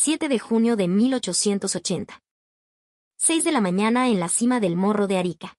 7 de junio de 1880. 6 de la mañana en la cima del Morro de Arica.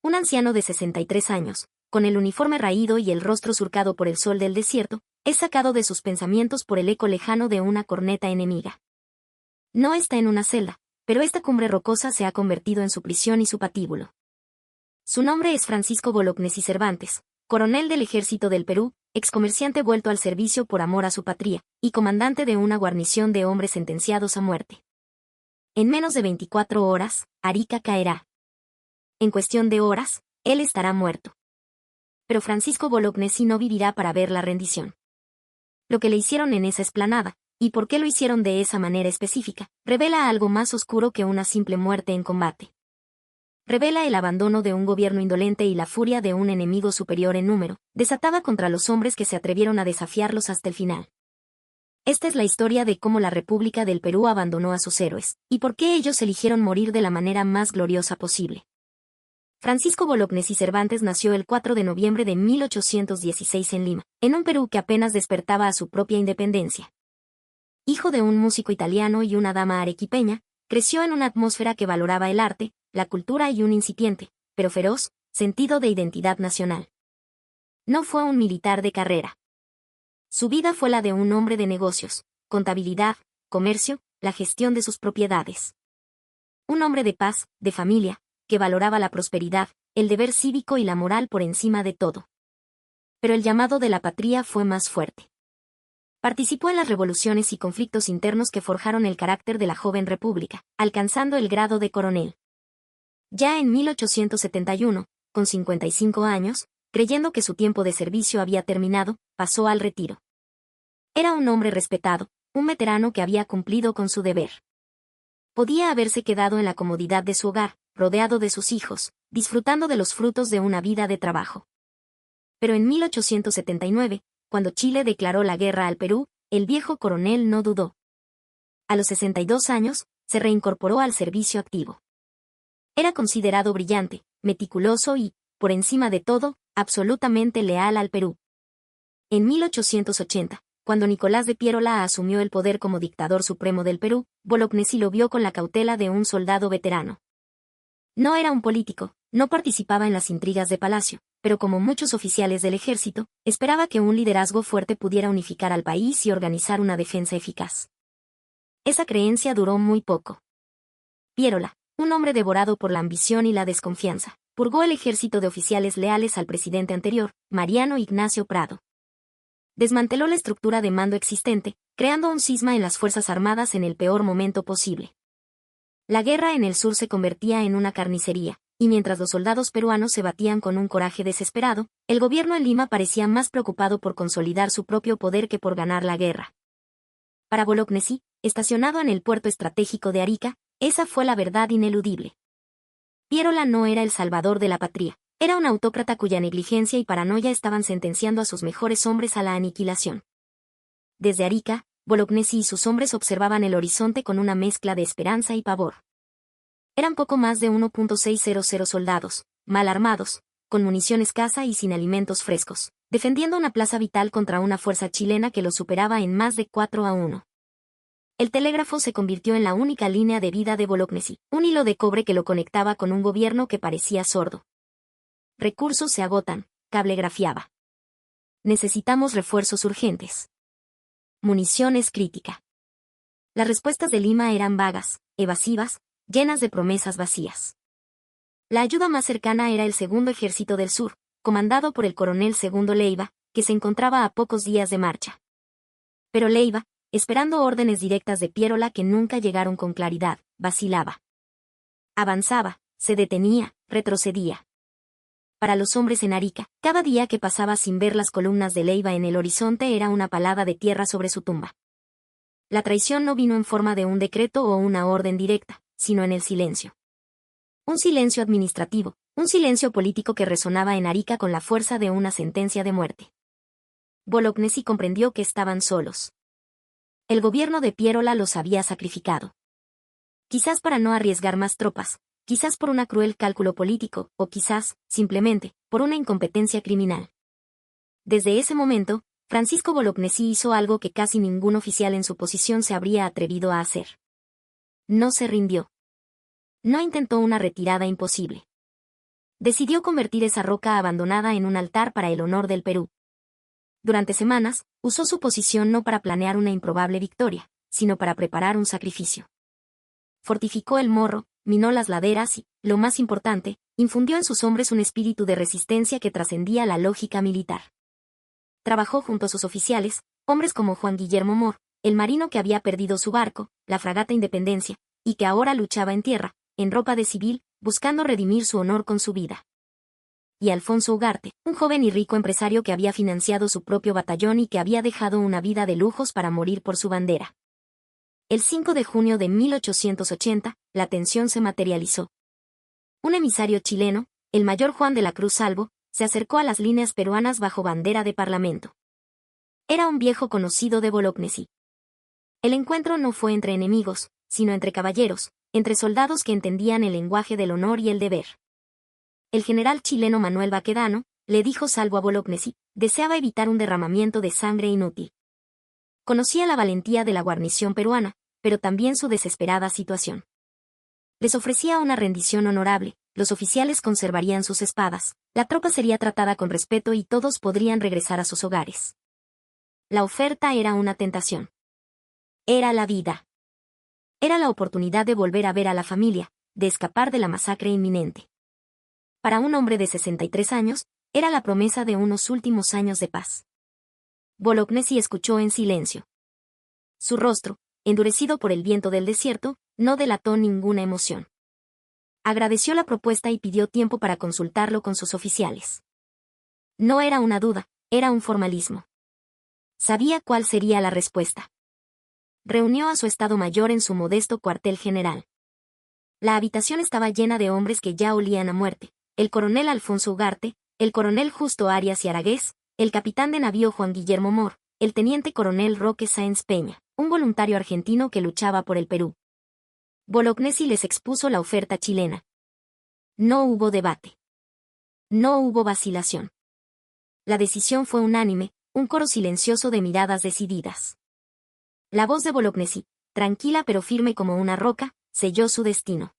Un anciano de 63 años, con el uniforme raído y el rostro surcado por el sol del desierto, es sacado de sus pensamientos por el eco lejano de una corneta enemiga. No está en una celda, pero esta cumbre rocosa se ha convertido en su prisión y su patíbulo. Su nombre es Francisco Bolognesi Cervantes, coronel del Ejército del Perú, excomerciante vuelto al servicio por amor a su patria, y comandante de una guarnición de hombres sentenciados a muerte. En menos de 24 horas, Arica caerá. En cuestión de horas, él estará muerto. Pero Francisco Bolognesi no vivirá para ver la rendición. Lo que le hicieron en esa explanada, y por qué lo hicieron de esa manera específica, revela algo más oscuro que una simple muerte en combate. Revela el abandono de un gobierno indolente y la furia de un enemigo superior en número, desatada contra los hombres que se atrevieron a desafiarlos hasta el final. Esta es la historia de cómo la República del Perú abandonó a sus héroes, y por qué ellos eligieron morir de la manera más gloriosa posible. Francisco Bolognesi Cervantes nació el 4 de noviembre de 1816 en Lima, en un Perú que apenas despertaba a su propia independencia. Hijo de un músico italiano y una dama arequipeña, creció en una atmósfera que valoraba el arte, la cultura y un incipiente, pero feroz, sentido de identidad nacional. No fue un militar de carrera. Su vida fue la de un hombre de negocios, contabilidad, comercio, la gestión de sus propiedades. Un hombre de paz, de familia, que valoraba la prosperidad, el deber cívico y la moral por encima de todo. Pero el llamado de la patria fue más fuerte. Participó en las revoluciones y conflictos internos que forjaron el carácter de la joven república, alcanzando el grado de coronel. Ya en 1871, con 55 años, creyendo que su tiempo de servicio había terminado, pasó al retiro. Era un hombre respetado, un veterano que había cumplido con su deber. Podía haberse quedado en la comodidad de su hogar, rodeado de sus hijos, disfrutando de los frutos de una vida de trabajo. Pero en 1879, cuando Chile declaró la guerra al Perú, el viejo coronel no dudó. A los 62 años, se reincorporó al servicio activo. Era considerado brillante, meticuloso y, por encima de todo, absolutamente leal al Perú. En 1880, cuando Nicolás de Piérola asumió el poder como dictador supremo del Perú, Bolognesi lo vio con la cautela de un soldado veterano. No era un político, no participaba en las intrigas de palacio, pero como muchos oficiales del ejército, esperaba que un liderazgo fuerte pudiera unificar al país y organizar una defensa eficaz. Esa creencia duró muy poco. Piérola, un hombre devorado por la ambición y la desconfianza, purgó el ejército de oficiales leales al presidente anterior, Mariano Ignacio Prado. Desmanteló la estructura de mando existente, creando un cisma en las Fuerzas Armadas en el peor momento posible. La guerra en el sur se convertía en una carnicería, y mientras los soldados peruanos se batían con un coraje desesperado, el gobierno en Lima parecía más preocupado por consolidar su propio poder que por ganar la guerra. Para Bolognesi, estacionado en el puerto estratégico de Arica, esa fue la verdad ineludible. Piérola no era el salvador de la patria, era un autócrata cuya negligencia y paranoia estaban sentenciando a sus mejores hombres a la aniquilación. Desde Arica, Bolognesi y sus hombres observaban el horizonte con una mezcla de esperanza y pavor. Eran poco más de 1.600 soldados, mal armados, con munición escasa y sin alimentos frescos, defendiendo una plaza vital contra una fuerza chilena que los superaba en más de 4-1. El telégrafo se convirtió en la única línea de vida de Bolognesi, un hilo de cobre que lo conectaba con un gobierno que parecía sordo. Recursos se agotan, cablegrafiaba. Necesitamos refuerzos urgentes. Munición es crítica. Las respuestas de Lima eran vagas, evasivas, llenas de promesas vacías. La ayuda más cercana era el Segundo Ejército del Sur, comandado por el coronel Segundo Leiva, que se encontraba a pocos días de marcha. Pero Leiva, esperando órdenes directas de Piérola que nunca llegaron con claridad, vacilaba. Avanzaba, se detenía, retrocedía. Para los hombres en Arica, cada día que pasaba sin ver las columnas de Leiva en el horizonte era una palada de tierra sobre su tumba. La traición no vino en forma de un decreto o una orden directa, sino en el silencio. Un silencio administrativo, un silencio político que resonaba en Arica con la fuerza de una sentencia de muerte. Bolognesi comprendió que estaban solos. El gobierno de Piérola los había sacrificado. Quizás para no arriesgar más tropas, quizás por un cruel cálculo político, o quizás, simplemente, por una incompetencia criminal. Desde ese momento, Francisco Bolognesi hizo algo que casi ningún oficial en su posición se habría atrevido a hacer. No se rindió. No intentó una retirada imposible. Decidió convertir esa roca abandonada en un altar para el honor del Perú. Durante semanas, usó su posición no para planear una improbable victoria, sino para preparar un sacrificio. Fortificó el morro, minó las laderas y, lo más importante, infundió en sus hombres un espíritu de resistencia que trascendía la lógica militar. Trabajó junto a sus oficiales, hombres como Juan Guillermo Mor, el marino que había perdido su barco, la fragata Independencia, y que ahora luchaba en tierra, en ropa de civil, buscando redimir su honor con su vida. Y Alfonso Ugarte, un joven y rico empresario que había financiado su propio batallón y que había dejado una vida de lujos para morir por su bandera. El 5 de junio de 1880, la tensión se materializó. Un emisario chileno, el mayor Juan de la Cruz Salvo, se acercó a las líneas peruanas bajo bandera de parlamento. Era un viejo conocido de Bolognesi. El encuentro no fue entre enemigos, sino entre caballeros, entre soldados que entendían el lenguaje del honor y el deber. El general chileno Manuel Baquedano, le dijo Salvo a Bolognesi, deseaba evitar un derramamiento de sangre inútil. Conocía la valentía de la guarnición peruana, pero también su desesperada situación. Les ofrecía una rendición honorable, los oficiales conservarían sus espadas, la tropa sería tratada con respeto y todos podrían regresar a sus hogares. La oferta era una tentación. Era la vida. Era la oportunidad de volver a ver a la familia, de escapar de la masacre inminente. Para un hombre de 63 años, era la promesa de unos últimos años de paz. Bolognesi escuchó en silencio. Su rostro, endurecido por el viento del desierto, no delató ninguna emoción. Agradeció la propuesta y pidió tiempo para consultarlo con sus oficiales. No era una duda, era un formalismo. Sabía cuál sería la respuesta. Reunió a su Estado Mayor en su modesto cuartel general. La habitación estaba llena de hombres que ya olían a muerte: el coronel Alfonso Ugarte, el coronel Justo Arias y Aragués, el capitán de navío Juan Guillermo Mor, el teniente coronel Roque Sáenz Peña, un voluntario argentino que luchaba por el Perú. Bolognesi les expuso la oferta chilena. No hubo debate. No hubo vacilación. La decisión fue unánime, un coro silencioso de miradas decididas. La voz de Bolognesi, tranquila pero firme como una roca, selló su destino.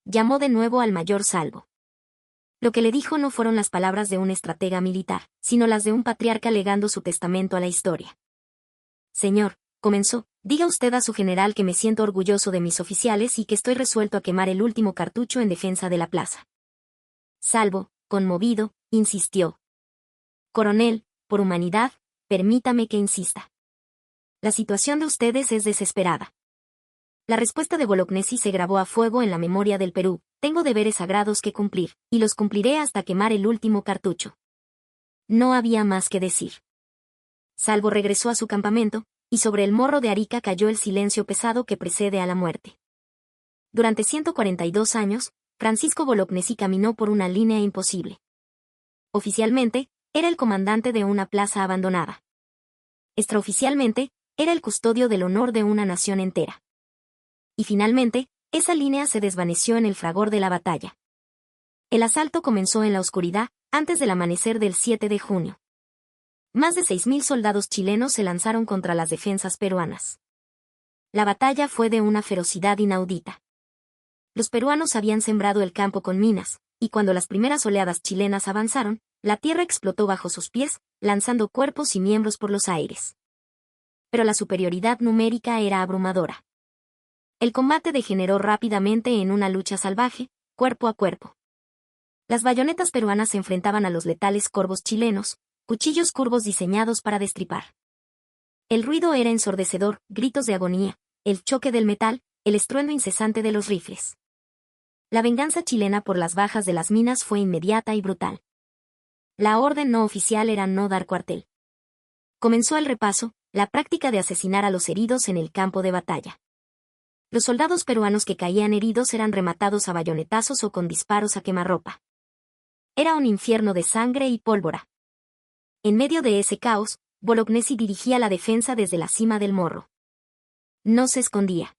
Llamó de nuevo al mayor Salvo. Lo que le dijo no fueron las palabras de un estratega militar, sino las de un patriarca legando su testamento a la historia. Señor, comenzó, diga usted a su general que me siento orgulloso de mis oficiales y que estoy resuelto a quemar el último cartucho en defensa de la plaza. Salvo, conmovido, insistió. Coronel, por humanidad, permítame que insista. La situación de ustedes es desesperada. La respuesta de Bolognesi se grabó a fuego en la memoria del Perú: tengo deberes sagrados que cumplir, y los cumpliré hasta quemar el último cartucho. No había más que decir. Salvo regresó a su campamento, y sobre el morro de Arica cayó el silencio pesado que precede a la muerte. Durante 142 años, Francisco Bolognesi caminó por una línea imposible. Oficialmente, era el comandante de una plaza abandonada. Extraoficialmente, era el custodio del honor de una nación entera. Y finalmente, esa línea se desvaneció en el fragor de la batalla. El asalto comenzó en la oscuridad, antes del amanecer del 7 de junio. Más de 6.000 soldados chilenos se lanzaron contra las defensas peruanas. La batalla fue de una ferocidad inaudita. Los peruanos habían sembrado el campo con minas, y cuando las primeras oleadas chilenas avanzaron, la tierra explotó bajo sus pies, lanzando cuerpos y miembros por los aires. Pero la superioridad numérica era abrumadora. El combate degeneró rápidamente en una lucha salvaje, cuerpo a cuerpo. Las bayonetas peruanas se enfrentaban a los letales corvos chilenos, cuchillos curvos diseñados para destripar. El ruido era ensordecedor, gritos de agonía, el choque del metal, el estruendo incesante de los rifles. La venganza chilena por las bajas de las minas fue inmediata y brutal. La orden no oficial era no dar cuartel. Comenzó el repaso, la práctica de asesinar a los heridos en el campo de batalla. Los soldados peruanos que caían heridos eran rematados a bayonetazos o con disparos a quemarropa. Era un infierno de sangre y pólvora. En medio de ese caos, Bolognesi dirigía la defensa desde la cima del morro. No se escondía.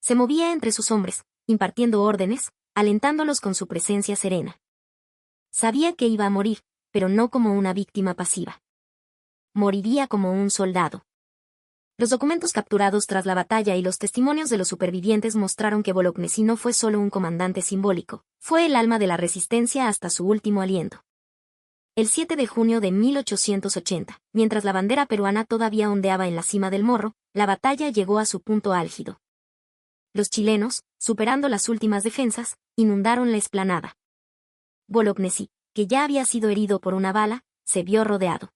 Se movía entre sus hombres, impartiendo órdenes, alentándolos con su presencia serena. Sabía que iba a morir, pero no como una víctima pasiva. moriría como un soldado. Los documentos capturados tras la batalla y los testimonios de los supervivientes mostraron que Bolognesi no fue solo un comandante simbólico, fue el alma de la resistencia hasta su último aliento. El 7 de junio de 1880, mientras la bandera peruana todavía ondeaba en la cima del morro, la batalla llegó a su punto álgido. Los chilenos, superando las últimas defensas, inundaron la explanada. Bolognesi, que ya había sido herido por una bala, se vio rodeado.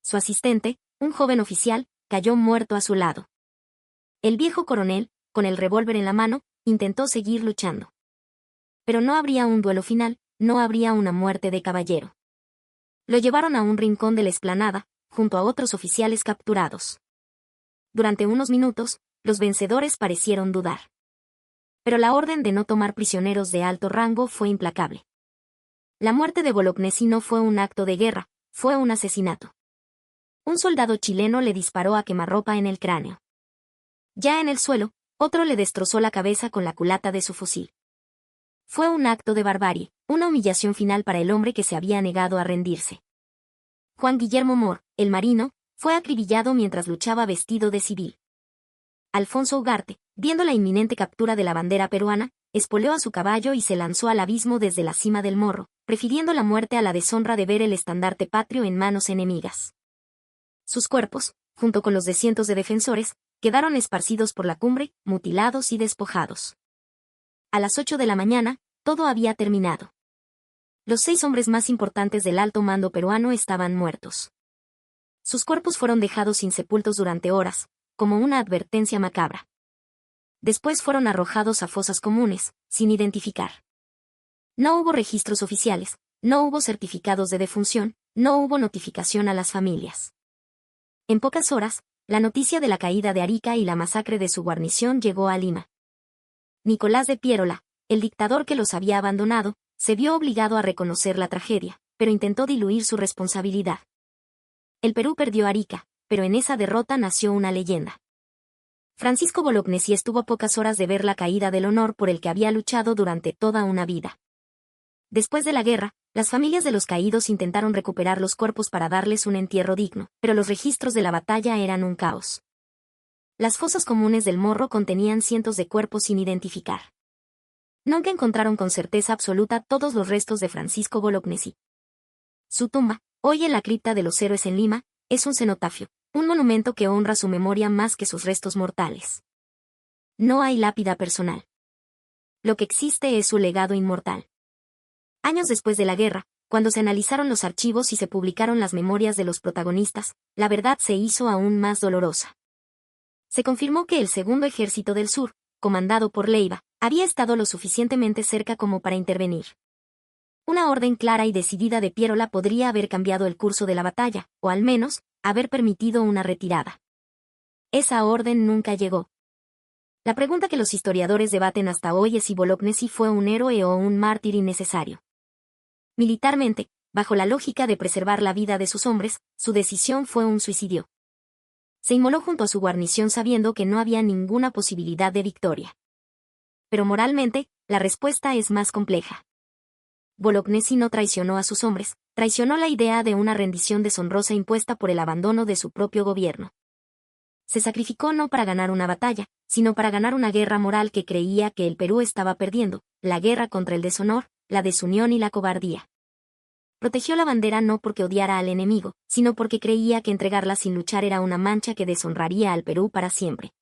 Su asistente, un joven oficial, cayó muerto a su lado. El viejo coronel, con el revólver en la mano, intentó seguir luchando. Pero no habría un duelo final, no habría una muerte de caballero. Lo llevaron a un rincón de la explanada, junto a otros oficiales capturados. Durante unos minutos, los vencedores parecieron dudar. Pero la orden de no tomar prisioneros de alto rango fue implacable. La muerte de Bolognesi no fue un acto de guerra, fue un asesinato. Un soldado chileno le disparó a quemarropa en el cráneo. Ya en el suelo, otro le destrozó la cabeza con la culata de su fusil. Fue un acto de barbarie, una humillación final para el hombre que se había negado a rendirse. Juan Guillermo Mor, el marino, fue acribillado mientras luchaba vestido de civil. Alfonso Ugarte, viendo la inminente captura de la bandera peruana, espoleó a su caballo y se lanzó al abismo desde la cima del morro, prefiriendo la muerte a la deshonra de ver el estandarte patrio en manos enemigas. Sus cuerpos, junto con los de cientos de defensores, quedaron esparcidos por la cumbre, mutilados y despojados. A las 8 de la mañana, todo había terminado. Los 6 hombres más importantes del alto mando peruano estaban muertos. Sus cuerpos fueron dejados insepultos durante horas, como una advertencia macabra. Después fueron arrojados a fosas comunes, sin identificar. No hubo registros oficiales, no hubo certificados de defunción, no hubo notificación a las familias. En pocas horas, la noticia de la caída de Arica y la masacre de su guarnición llegó a Lima. Nicolás de Piérola, el dictador que los había abandonado, se vio obligado a reconocer la tragedia, pero intentó diluir su responsabilidad. El Perú perdió Arica, pero en esa derrota nació una leyenda. Francisco Bolognesi estuvo a pocas horas de ver la caída del honor por el que había luchado durante toda una vida. Después de la guerra, las familias de los caídos intentaron recuperar los cuerpos para darles un entierro digno, pero los registros de la batalla eran un caos. Las fosas comunes del Morro contenían cientos de cuerpos sin identificar. Nunca encontraron con certeza absoluta todos los restos de Francisco Bolognesi. Su tumba, hoy en la cripta de los héroes en Lima, es un cenotafio, un monumento que honra su memoria más que sus restos mortales. No hay lápida personal. Lo que existe es su legado inmortal. Años después de la guerra, cuando se analizaron los archivos y se publicaron las memorias de los protagonistas, la verdad se hizo aún más dolorosa. Se confirmó que el Segundo Ejército del Sur, comandado por Leiva, había estado lo suficientemente cerca como para intervenir. Una orden clara y decidida de Piérola podría haber cambiado el curso de la batalla, o al menos, haber permitido una retirada. Esa orden nunca llegó. La pregunta que los historiadores debaten hasta hoy es si Bolognesi fue un héroe o un mártir innecesario. Militarmente, bajo la lógica de preservar la vida de sus hombres, su decisión fue un suicidio. Se inmoló junto a su guarnición sabiendo que no había ninguna posibilidad de victoria. Pero moralmente, la respuesta es más compleja. Bolognesi no traicionó a sus hombres, traicionó la idea de una rendición deshonrosa impuesta por el abandono de su propio gobierno. Se sacrificó no para ganar una batalla, sino para ganar una guerra moral que creía que el Perú estaba perdiendo, la guerra contra el deshonor, la desunión y la cobardía. Protegió la bandera no porque odiara al enemigo, sino porque creía que entregarla sin luchar era una mancha que deshonraría al Perú para siempre.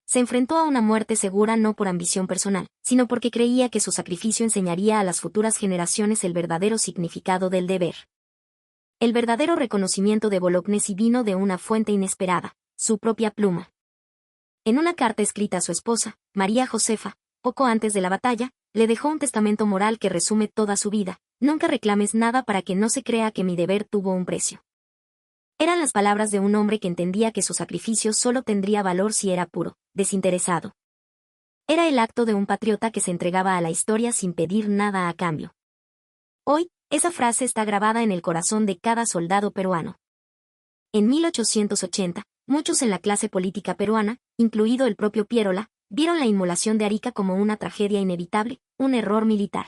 Se enfrentó a una muerte segura no por ambición personal, sino porque creía que su sacrificio enseñaría a las futuras generaciones el verdadero significado del deber. El verdadero reconocimiento de Bolognesi vino de una fuente inesperada, su propia pluma. En una carta escrita a su esposa, María Josefa, poco antes de la batalla, le dejó un testamento moral que resume toda su vida: nunca reclames nada para que no se crea que mi deber tuvo un precio. Eran las palabras de un hombre que entendía que su sacrificio solo tendría valor si era puro, desinteresado. Era el acto de un patriota que se entregaba a la historia sin pedir nada a cambio. Hoy, esa frase está grabada en el corazón de cada soldado peruano. En 1880, muchos en la clase política peruana, incluido el propio Piérola, vieron la inmolación de Arica como una tragedia inevitable, un error militar.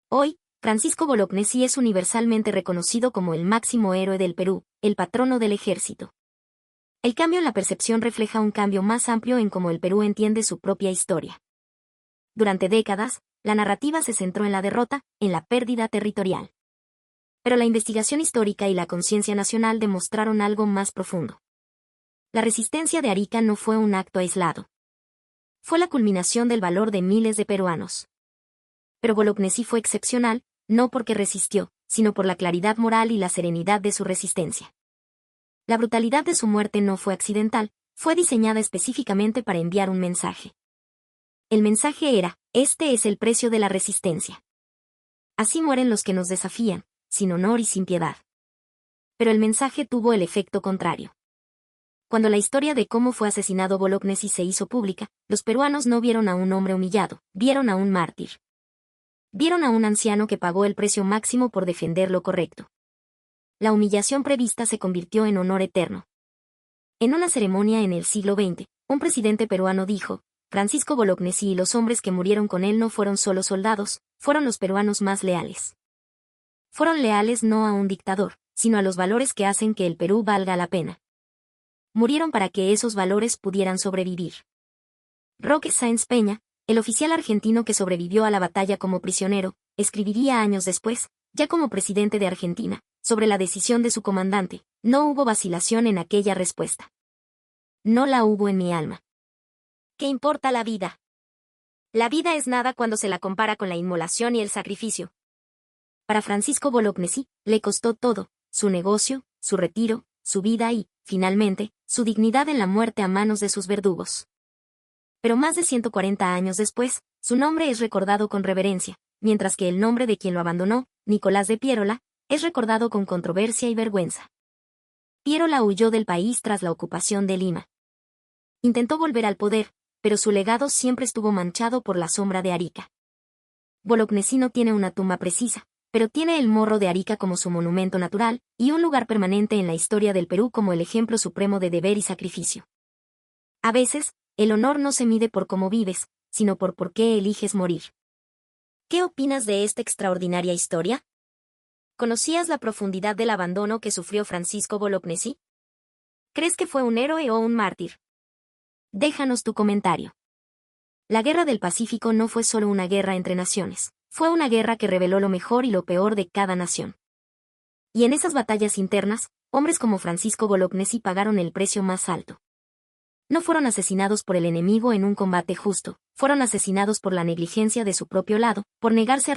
Hoy, Francisco Bolognesi es universalmente reconocido como el máximo héroe del Perú, el patrono del ejército. El cambio en la percepción refleja un cambio más amplio en cómo el Perú entiende su propia historia. Durante décadas, la narrativa se centró en la derrota, en la pérdida territorial. Pero la investigación histórica y la conciencia nacional demostraron algo más profundo. La resistencia de Arica no fue un acto aislado. Fue la culminación del valor de miles de peruanos. Pero Bolognesi fue excepcional, no porque resistió, sino por la claridad moral y la serenidad de su resistencia. La brutalidad de su muerte no fue accidental, fue diseñada específicamente para enviar un mensaje. El mensaje era: este es el precio de la resistencia. Así mueren los que nos desafían, sin honor y sin piedad. Pero el mensaje tuvo el efecto contrario. Cuando la historia de cómo fue asesinado Bolognesi se hizo pública, los peruanos no vieron a un hombre humillado, vieron a un mártir. Vieron a un anciano que pagó el precio máximo por defender lo correcto. La humillación prevista se convirtió en honor eterno. En una ceremonia en el siglo XX, un presidente peruano dijo: Francisco Bolognesi y los hombres que murieron con él no fueron solo soldados, fueron los peruanos más leales. Fueron leales no a un dictador, sino a los valores que hacen que el Perú valga la pena. Murieron para que esos valores pudieran sobrevivir. Roque Sáenz Peña, el oficial argentino que sobrevivió a la batalla como prisionero, escribiría años después, ya como presidente de Argentina, sobre la decisión de su comandante: no hubo vacilación en aquella respuesta. No la hubo en mi alma. ¿Qué importa la vida? La vida es nada cuando se la compara con la inmolación y el sacrificio. Para Francisco Bolognesi, le costó todo: su negocio, su retiro, su vida y, finalmente, su dignidad en la muerte a manos de sus verdugos. Pero más de 140 años después, su nombre es recordado con reverencia, mientras que el nombre de quien lo abandonó, Nicolás de Piérola, es recordado con controversia y vergüenza. Piérola huyó del país tras la ocupación de Lima. Intentó volver al poder, pero su legado siempre estuvo manchado por la sombra de Arica. Bolognesi no tiene una tumba precisa, pero tiene el Morro de Arica como su monumento natural, y un lugar permanente en la historia del Perú como el ejemplo supremo de deber y sacrificio. A veces, el honor no se mide por cómo vives, sino por qué eliges morir. ¿Qué opinas de esta extraordinaria historia? ¿Conocías la profundidad del abandono que sufrió Francisco Bolognesi? ¿Crees que fue un héroe o un mártir? Déjanos tu comentario. La Guerra del Pacífico no fue solo una guerra entre naciones, fue una guerra que reveló lo mejor y lo peor de cada nación. Y en esas batallas internas, hombres como Francisco Bolognesi pagaron el precio más alto. No fueron asesinados por el enemigo en un combate justo, fueron asesinados por la negligencia de su propio lado, por negarse a